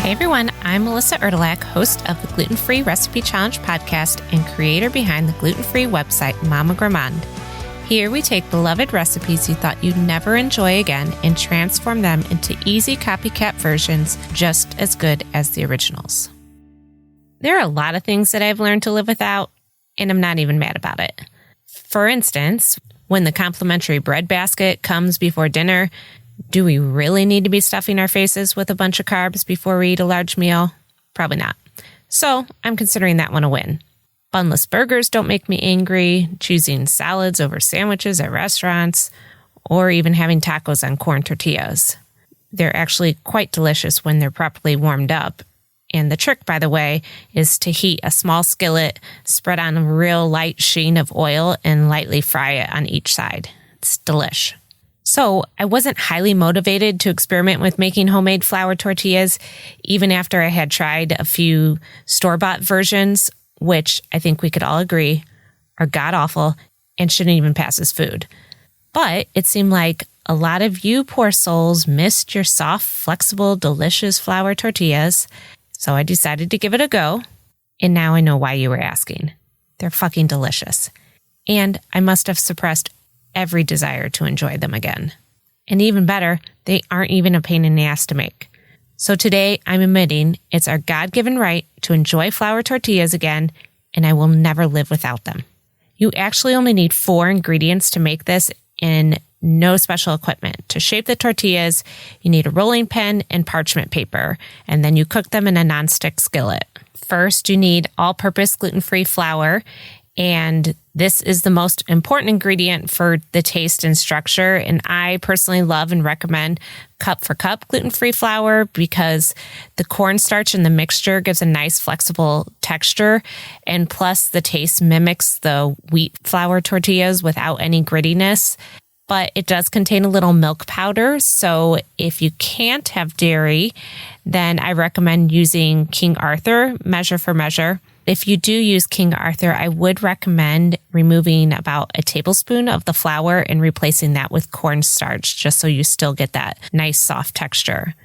Hey everyone, I'm Melissa Erdelak, host of the Gluten-Free Recipe Challenge podcast and creator behind the gluten-free website Mama Gourmand. Here we take beloved recipes you thought you'd never enjoy again and transform them into easy copycat versions just as good as the originals. There are a lot of things that I've learned to live without, and I'm not even mad about it. For instance, when the complimentary bread basket comes before dinner, do we really need to be stuffing our faces with a bunch of carbs before we eat a large meal? Probably not. So I'm considering that one a win. Bunless burgers don't make me angry, choosing salads over sandwiches at restaurants, or even having tacos on corn tortillas. They're actually quite delicious when they're properly warmed up. And the trick, by the way, is to heat a small skillet, spread on a real light sheen of oil, and lightly fry it on each side. It's delish. So I wasn't highly motivated to experiment with making homemade flour tortillas, even after I had tried a few store-bought versions, which I think we could all agree are god-awful and shouldn't even pass as food. But it seemed like a lot of you poor souls missed your soft, flexible, delicious flour tortillas, so I decided to give it a go. And now I know why you were asking. They're fucking delicious. And I must have suppressed every desire to enjoy them again. And even better, they aren't even a pain in the ass to make. So today I'm admitting it's our God-given right to enjoy flour tortillas again, and I will never live without them. You actually only need 4 ingredients to make this and no special equipment. To shape the tortillas, you need a rolling pin and parchment paper, and then you cook them in a nonstick skillet. First, you need all-purpose gluten-free flour, and this is the most important ingredient for the taste and structure. And I personally love and recommend cup for cup gluten-free flour because the cornstarch in the mixture gives a nice flexible texture. And plus the taste mimics the wheat flour tortillas without any grittiness. But it does contain a little milk powder. So if you can't have dairy, then I recommend using King Arthur, measure for measure. If you do use King Arthur, I would recommend removing about a tablespoon of the flour and replacing that with cornstarch, just so you still get that nice soft texture.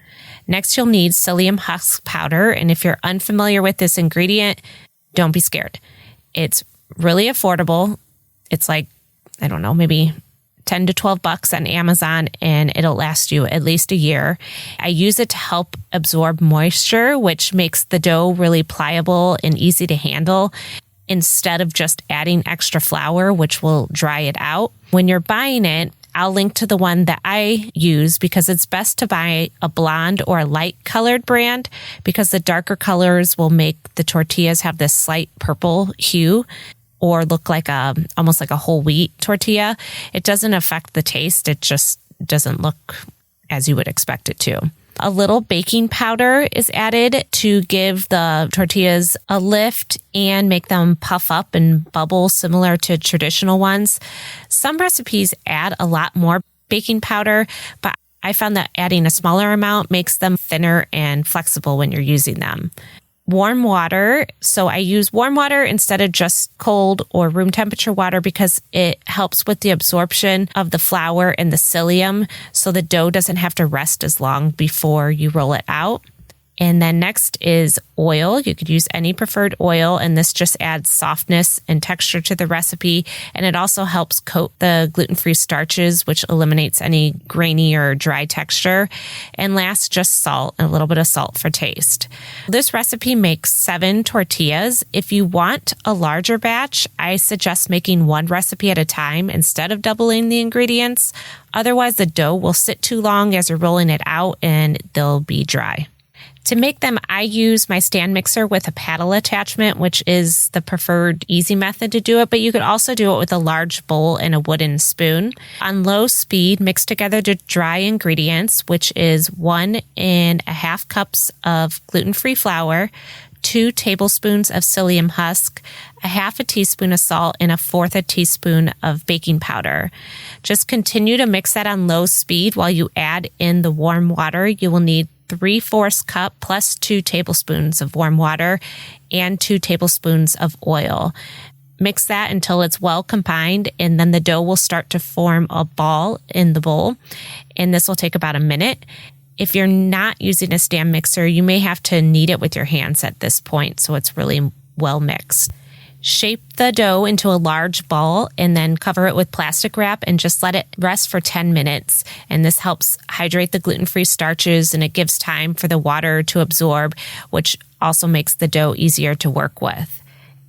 Next, you'll need psyllium husk powder. And if you're unfamiliar with this ingredient, don't be scared. It's really affordable. It's like, I don't know, maybe $10 to $12 on Amazon, and it'll last you at least a year. I use it to help absorb moisture, which makes the dough really pliable and easy to handle instead of just adding extra flour, which will dry it out. When you're buying it, I'll link to the one that I use because it's best to buy a blonde or a light colored brand because the darker colors will make the tortillas have this slight purple hue or look like almost like a whole wheat tortilla. It doesn't affect the taste. It just doesn't look as you would expect it to. A little baking powder is added to give the tortillas a lift and make them puff up and bubble similar to traditional ones. Some recipes add a lot more baking powder, but I found that adding a smaller amount makes them thinner and flexible when you're using them. Warm water. So I use warm water instead of just cold or room temperature water because it helps with the absorption of the flour and the psyllium so the dough doesn't have to rest as long before you roll it out. And then next is oil. You could use any preferred oil, and this just adds softness and texture to the recipe. And it also helps coat the gluten-free starches, which eliminates any grainy or dry texture. And last, just salt, and a little bit of salt for taste. This recipe makes 7 tortillas. If you want a larger batch, I suggest making 1 recipe at a time instead of doubling the ingredients. Otherwise, the dough will sit too long as you're rolling it out and they'll be dry. To make them, I use my stand mixer with a paddle attachment, which is the preferred easy method to do it, but you could also do it with a large bowl and a wooden spoon. On low speed, mix together the dry ingredients, which is 1.5 cups of gluten-free flour, 2 tablespoons of psyllium husk, a half a teaspoon of salt, and 1/4 teaspoon of baking powder. Just continue to mix that on low speed while you add in the warm water. You will need 3/4 cup plus 2 tablespoons of warm water and 2 tablespoons of oil. Mix that until it's well combined, and then the dough will start to form a ball in the bowl. And this will take about a minute. If you're not using a stand mixer, you may have to knead it with your hands at this point so it's really well mixed. Shape the dough into a large ball and then cover it with plastic wrap and just let it rest for 10 minutes. And this helps hydrate the gluten-free starches and it gives time for the water to absorb, which also makes the dough easier to work with.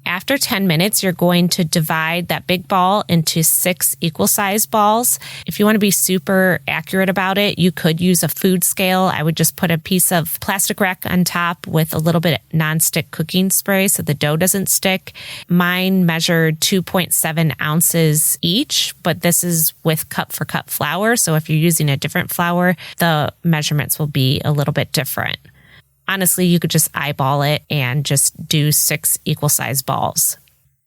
After 10 minutes, you're going to divide that big ball into 6 equal-sized balls. If you want to be super accurate about it, you could use a food scale. I would just put a piece of plastic wrap on top with a little bit of nonstick cooking spray so the dough doesn't stick. Mine measured 2.7 ounces each, but this is with cup for cup flour. So if you're using a different flour, the measurements will be a little bit different. Honestly, you could just eyeball it and just do 6 equal-sized balls.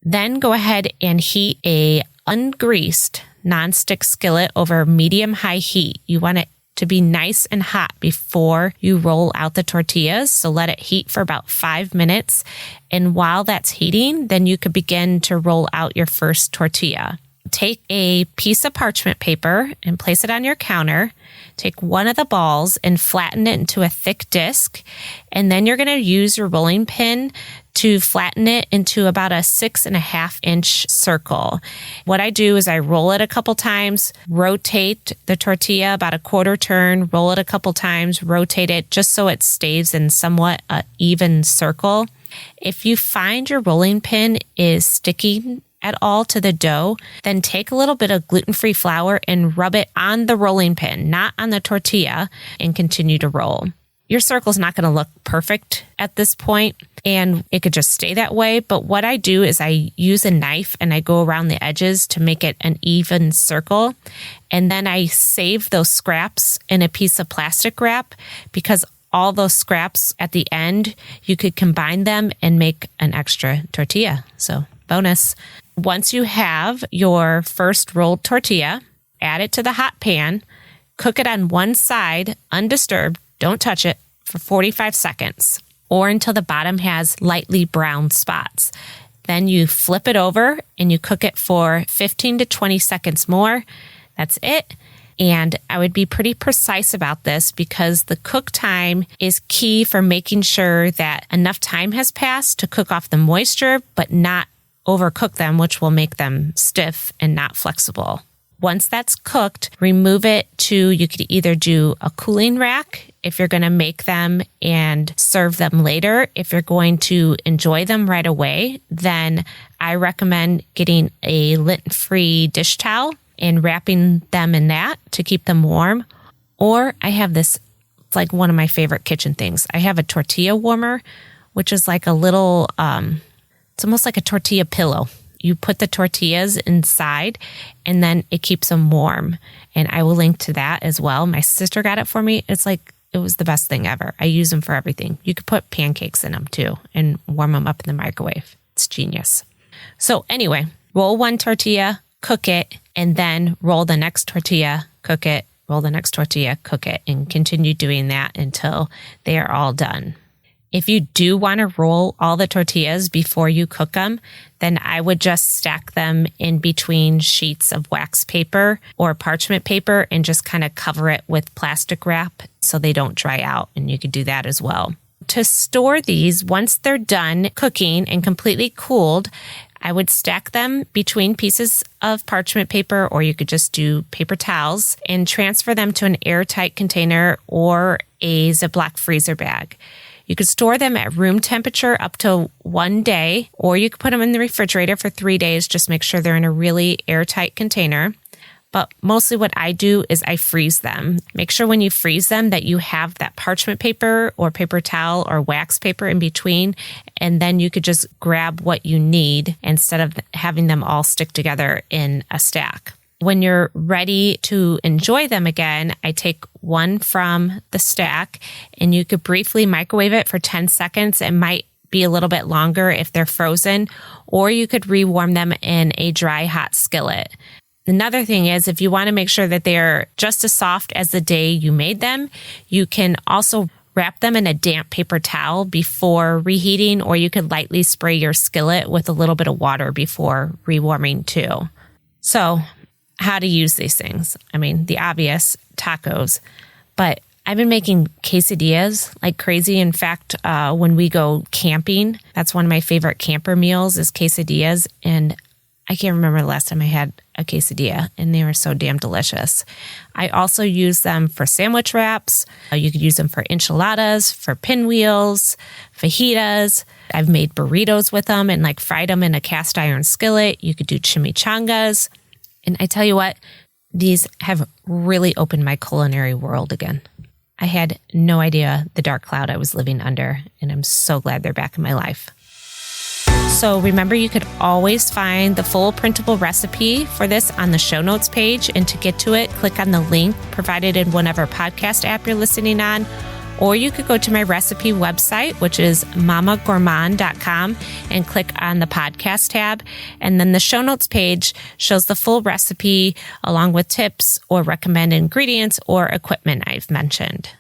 Then go ahead and heat a ungreased nonstick skillet over medium-high heat. You want it to be nice and hot before you roll out the tortillas. So let it heat for about 5 minutes. And while that's heating, then you could begin to roll out your first tortilla. Take a piece of parchment paper and place it on your counter. Take one of the balls and flatten it into a thick disc. And then you're going to use your rolling pin to flatten it into about a 6.5-inch circle. What I do is I roll it a couple times, rotate the tortilla about a quarter turn, roll it a couple times, rotate it just so it stays in somewhat an even circle. If you find your rolling pin is sticking at all to the dough, then take a little bit of gluten-free flour and rub it on the rolling pin, not on the tortilla, and continue to roll. Your circle's not going to look perfect at this point, and it could just stay that way. But what I do is I use a knife and I go around the edges to make it an even circle. And then I save those scraps in a piece of plastic wrap because all those scraps at the end, you could combine them and make an extra tortilla. So bonus. Once you have your first rolled tortilla, add it to the hot pan, cook it on one side undisturbed, don't touch it, for 45 seconds or until the bottom has lightly brown spots. Then you flip it over and you cook it for 15 to 20 seconds more. That's it. And I would be pretty precise about this because the cook time is key for making sure that enough time has passed to cook off the moisture, but not overcook them, which will make them stiff and not flexible. Once that's cooked, remove it to, you could either do a cooling rack if you're going to make them and serve them later. If you're going to enjoy them right away, then I recommend getting a lint-free dish towel and wrapping them in that to keep them warm. Or I have this, it's like one of my favorite kitchen things. I have a tortilla warmer, which is like a little, it's almost like a tortilla pillow. You put the tortillas inside and then it keeps them warm. And I will link to that as well. My sister got it for me. It's like, it was the best thing ever. I use them for everything. You could put pancakes in them too and warm them up in the microwave. It's genius. So anyway, roll one tortilla, cook it, and then roll the next tortilla, cook it, roll the next tortilla, cook it, and continue doing that until they are all done. If you do want to roll all the tortillas before you cook them, then I would just stack them in between sheets of wax paper or parchment paper and just kind of cover it with plastic wrap so they don't dry out. And you could do that as well. To store these, once they're done cooking and completely cooled, I would stack them between pieces of parchment paper, or you could just do paper towels and transfer them to an airtight container or a Ziploc freezer bag. You could store them at room temperature up to 1 day, or you could put them in the refrigerator for 3 days. Just make sure they're in a really airtight container. But mostly what I do is I freeze them. Make sure when you freeze them that you have that parchment paper or paper towel or wax paper in between, and then you could just grab what you need instead of having them all stick together in a stack. When you're ready to enjoy them again, I take one from the stack and you could briefly microwave it for 10 seconds. It might be a little bit longer if they're frozen, or you could rewarm them in a dry, hot skillet. Another thing is, if you want to make sure that they're just as soft as the day you made them, you can also wrap them in a damp paper towel before reheating, or you could lightly spray your skillet with a little bit of water before rewarming too. So, how to use these things. I mean, the obvious tacos, but I've been making quesadillas like crazy. In fact, when we go camping, that's one of my favorite camper meals is quesadillas. And I can't remember the last time I had a quesadilla, and they were so damn delicious. I also use them for sandwich wraps. You could use them for enchiladas, for pinwheels, fajitas. I've made burritos with them and like fried them in a cast iron skillet. You could do chimichangas. And I tell you what, these have really opened my culinary world again. I had no idea the dark cloud I was living under, and I'm so glad they're back in my life. So remember, you could always find the full printable recipe for this on the show notes page. And to get to it, click on the link provided in whatever podcast app you're listening on. Or you could go to my recipe website, which is mamagourmand.com, and click on the podcast tab. And then the show notes page shows the full recipe along with tips or recommended ingredients or equipment I've mentioned.